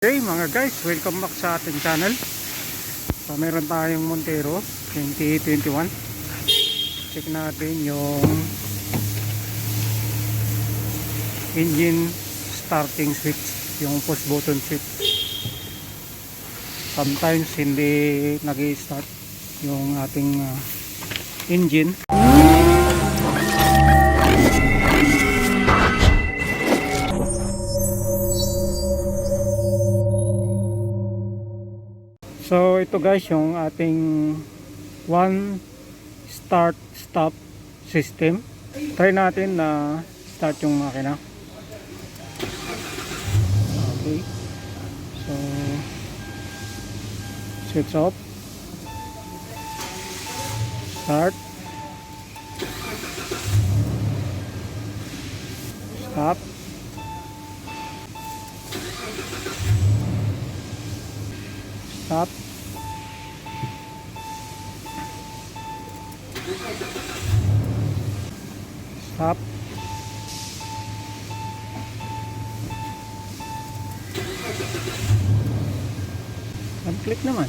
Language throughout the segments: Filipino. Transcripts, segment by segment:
Hey mga guys, welcome back sa ating channel. So meron tayong Montero 2021. Check natin yung engine starting switch, yung push button switch. Sometimes hindi nag-i-start yung ating engine. So ito guys yung ating one start stop system. Try natin na start yung makina. Okay. So switch off. Start. Stop. Stop. Stop. Click naman.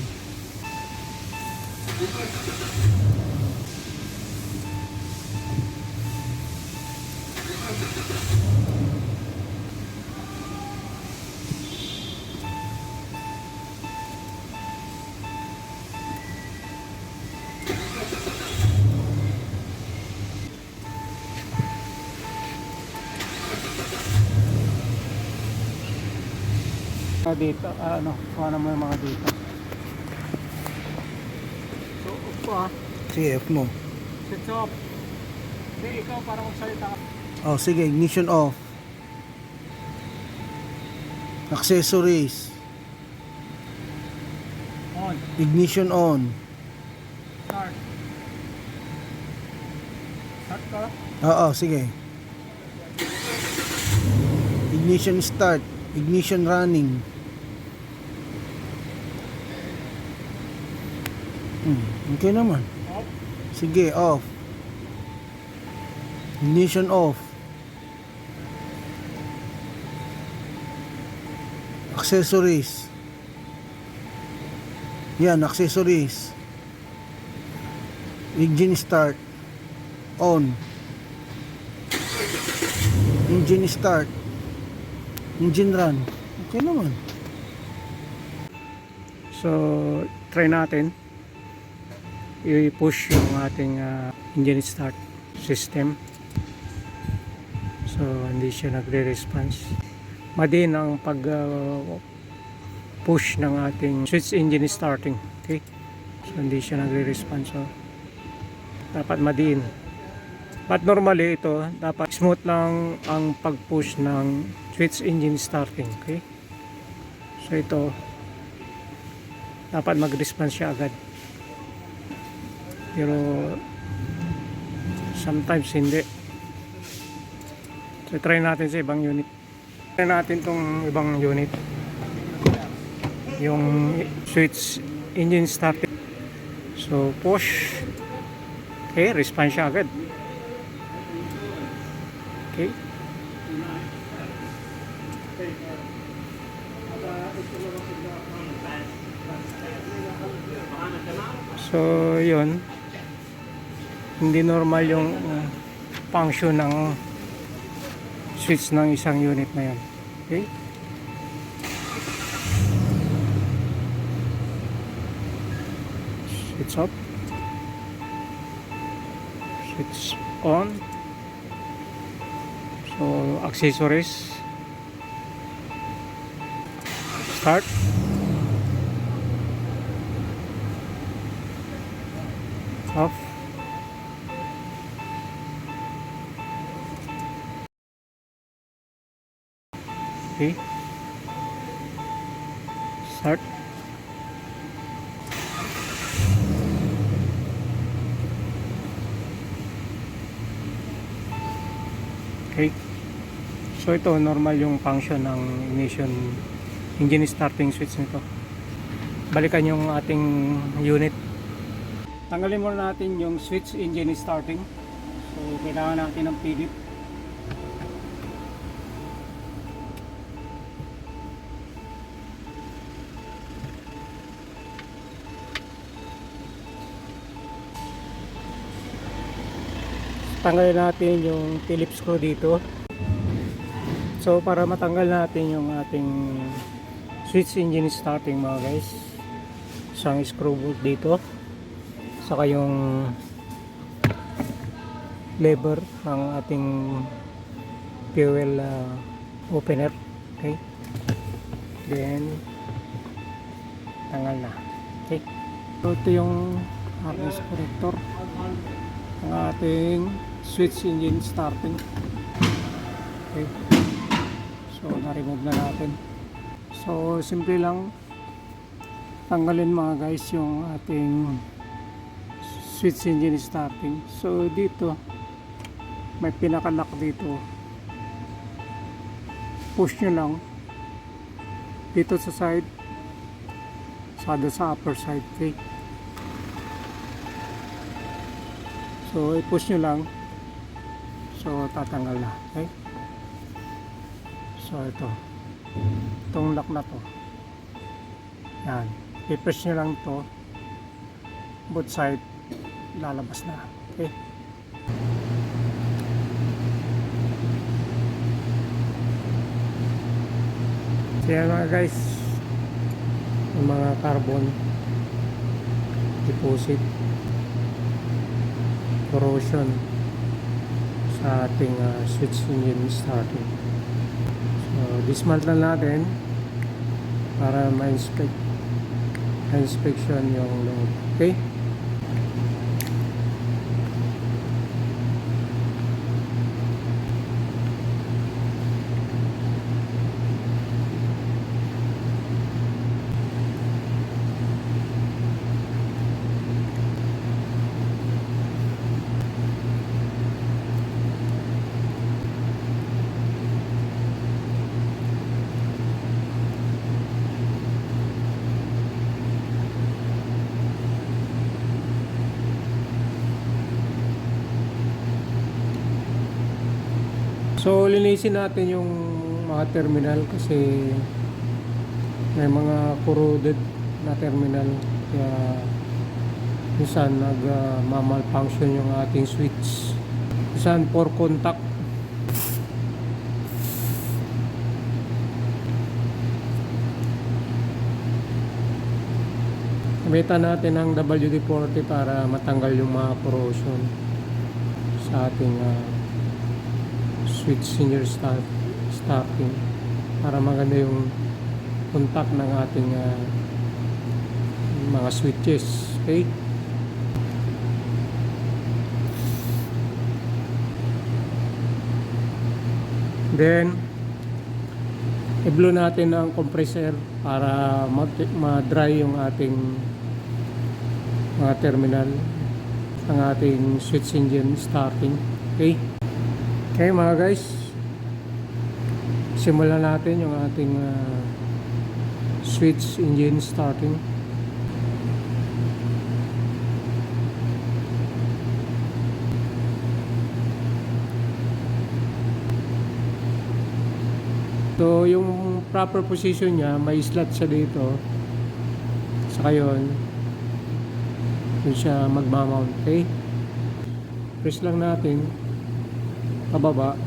Dito, ano mo yung mga dito. So, off ko Sige, F mo. Switch off. Hindi, ikaw para magsalita ka. Oh, sige, ignition off. Accessories. On. Ignition on. Start. Start ka. Oo, sige. Ignition start. Ignition running. Okay naman. Off. Sige, off. Ignition off. Accessories. Yan, accessories. Engine start. On. Engine start. Engine run. Okay naman. So, try natin i-push yung ating engine start system. So, hindi siya nagre-response. Madin ang pag push ng ating switch engine starting. Okay? So, hindi siya nagre-response. So, dapat madiin. But normally ito, dapat smooth lang ang pag-push ng switch engine starting. Okay? So, ito dapat mag-response siya agad. Pero sometimes hindi. So try natin sa ibang unit. Try natin tong ibang unit. Yung switch engine starting. So push. Okay, response siya agad. Okay. So yun, hindi normal yung function ng switch ng isang unit na yun. Okay? Switch off. Switch on. So accessories. Start. Off. Okay. Start. Okay. So ito normal yung function ng ignition engine starting switch nito. Balikan yung ating unit. Tanggalin muna natin yung switch engine starting. So kailangan natin ng pivot. tanggalin natin yung Phillips screw dito. So para matanggal natin yung ating switch engine starting mga guys, isang screw bolt dito, saka yung lever ng ating fuel opener. Okay, then tanggal na. Okay, so ito yung harness connector ng ating switch engine starting. Okay, so na-remove na natin. So simple lang tanggalin mga guys yung ating switch engine starting. So dito may pinaka-lock dito, push nyo lang dito sa side, sa upper side. Okay, so i-push nyo lang, so tatanggal na. Okay, so itong lock na to, yan, i-press nyo lang to, both side lalabas na. Okay, so yan mga guys, yung mga carbon deposit, corrosion sa ating switch engine starting. So dismantle natin para ma-inspection yung loob. Okay, so linisin natin yung mga terminal kasi may mga corroded na terminal, kaya minsan malfunction yung ating switch, minsan for contact. Gamitan natin ang WD-40 para matanggal yung mga corrosion sa ating switch engine starting, para maganda yung contact ng ating mga switches. Okay, then i-blow natin ang compressor para ma-dry yung ating mga terminal ng ating switch engine starting. Okay, okay mga guys, simulan natin yung ating switch engine starting. So yung proper position niya, may slot siya dito, saka yun siya magmamount. Okay, press lang natin pababa,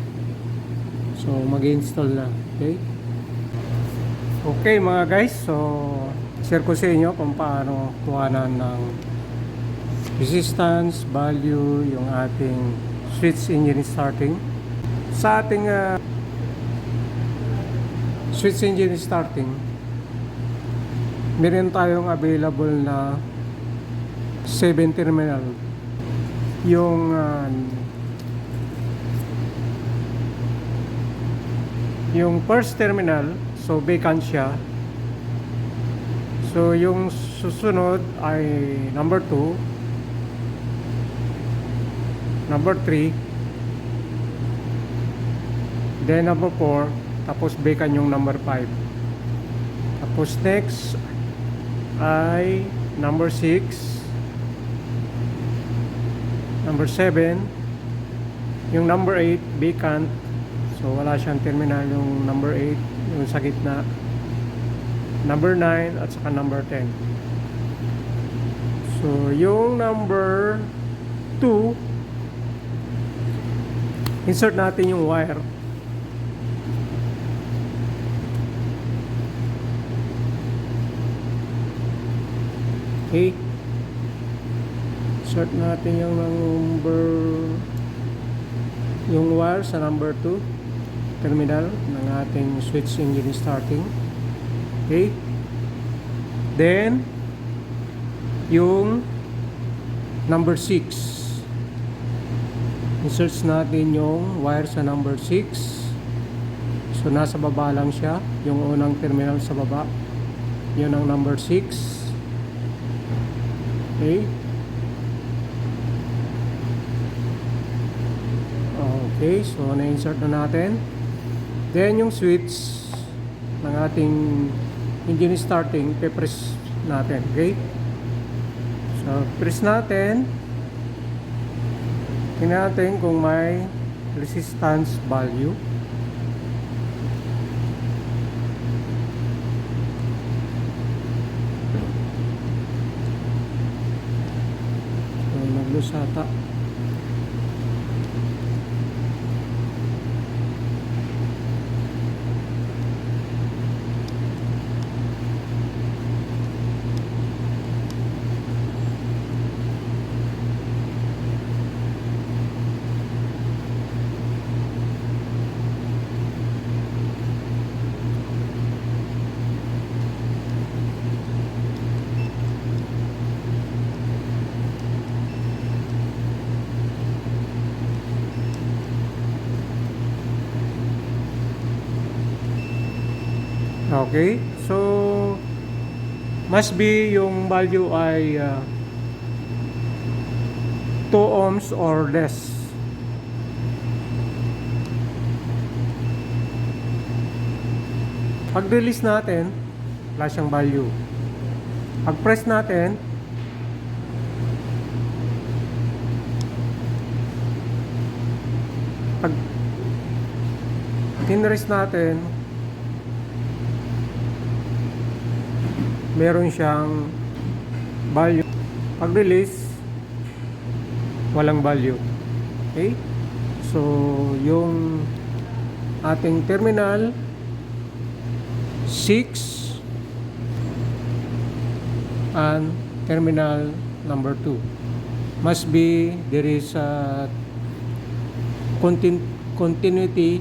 so mag-install na. Okay, okay mga guys, so share ko sa inyo kung paano kuhanan ng resistance value yung ating switch engine starting. Sa ating switch engine starting, meron tayong available na 7 terminal. Yung first terminal, so vacant siya. So yung susunod ay number 2, number 3, then number 4, tapos vacant yung number 5. Tapos next ay number 6, number 7, yung number 8 vacant, so wala siyang terminal yung number 8, yung sa gitna, number 9 at saka number 10. So yung number 2 Insert natin yung wire. Okay. Insert natin yung wire sa number 2 terminal ng ating switch engine starting. Okay. Then yung number 6. Insert natin yung wire sa number 6. So nasa baba lang siya, yung unang terminal sa baba. Yun ang number 6. Okay. Okay, so na-insert na natin. Then yung switch ng ating engine starting, pe-press natin. Okay. So press natin. Tingnan natin kung may resistance value. So nag-lose ata. Okay, so must be yung value ay 2 ohms or less. Pag release natin, wala siyang value. Pag press natin, pag tinrest natin, meron siyang value. Pag release, walang value. Okay, so yung ating terminal 6 and terminal number 2 must be there is a continuity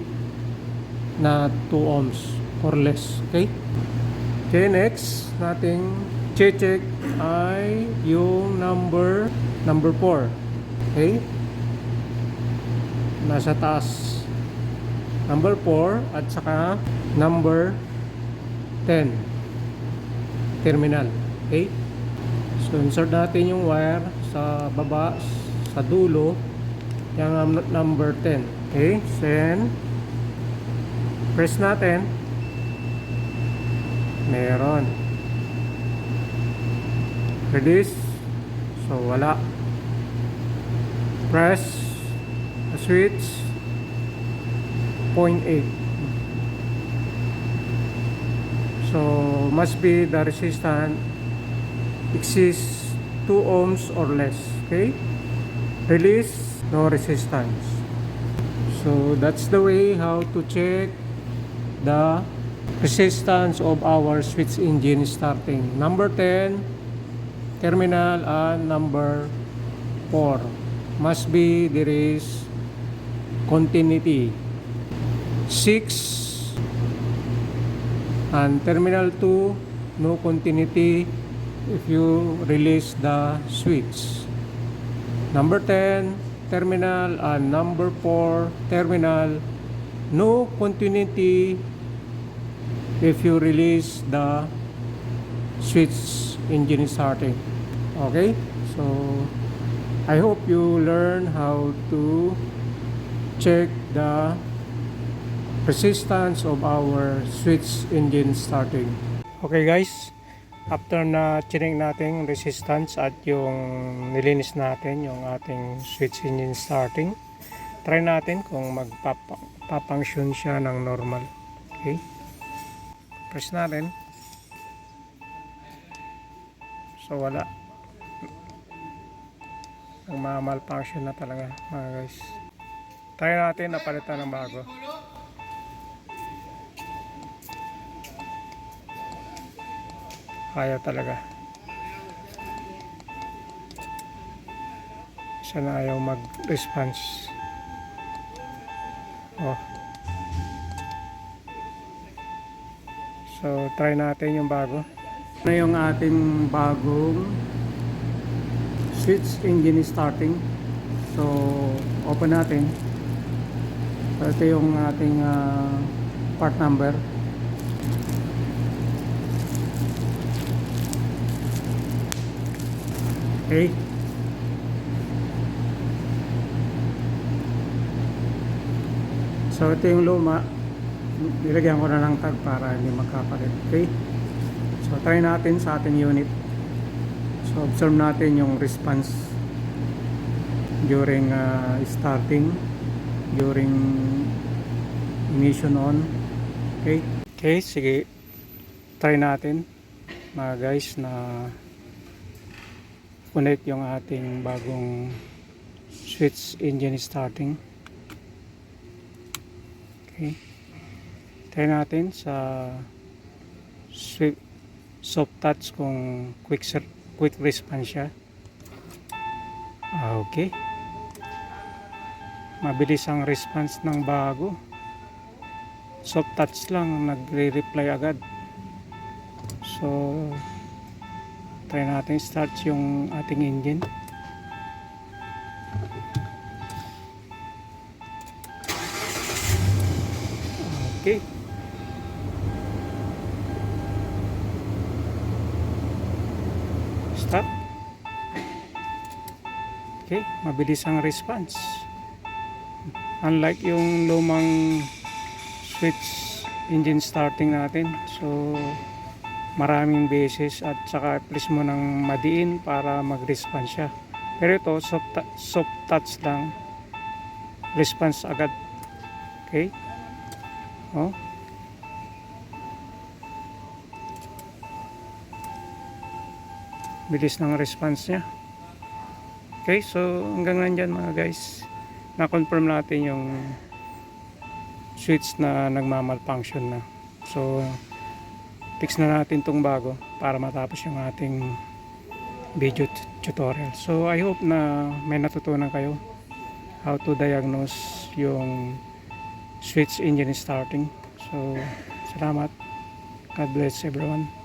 na 2 ohms or less. Okay. Okay, next nating check ay yung number 4. Okay? Nasa taas. Number 4 at saka number 10. Terminal. Okay? So insert natin yung wire sa baba, sa dulo, yung number 10. Okay? Then press natin. Meron. Release. So wala. Press the switch 0.8. So must be the resistance exists 2 ohms or less. Okay. Release, no resistance. So that's the way how to check the resistance of our switch engine starting. Number 10 terminal and number 4 must be there is continuity. 6 and terminal 2 no continuity if you release the switch. Number 10 terminal and number 4 terminal no continuity if you release the switch engine starting. Okay, so I hope you learn how to check the resistance of our switch engine starting. Okay guys, after na check natin resistance at yung nilinis natin yung ating switch engine starting, try natin kung magpapunction siya ng normal. Okay, press natin. So wala. Nagma-malfunction na talaga mga guys. Try natin na palitan ng bago. Kaya talaga. Siya na ayaw mag-response. Oh. So, try natin yung bago. Na yung ating bagong switch engine starting. So, open natin. So, ito yung ating part number. Okay. So, ito yung luma. Nilagyan ko na ng tag para hindi magkapalit. Okay. So, try natin sa ating unit. So, observe natin yung response during starting, during ignition on. Okay. Okay, sige. Try natin mga guys na connect yung ating bagong switch engine starting. Okay. Try natin sa soft touch kung quick response siya. Okay. Mabilis ang response ng bago. Soft touch lang, nagre-reply agad. So, try natin start yung ating engine. Okay. Stop. Okay, mabilis ang response. Unlike yung lumang switch engine starting natin. So, maraming beses at saka please mo nang madiin para mag-response siya. Pero ito, soft touch lang. Response agad. Okay. Oh. Bilis ng response niya. Okay, so hanggang nandyan mga guys. Na-confirm natin yung switch na nagmamalfunction na. So, fix na natin tong bago para matapos yung ating video tutorial. So, I hope na may natutunan kayo how to diagnose yung switch engine starting. So, salamat. God bless everyone.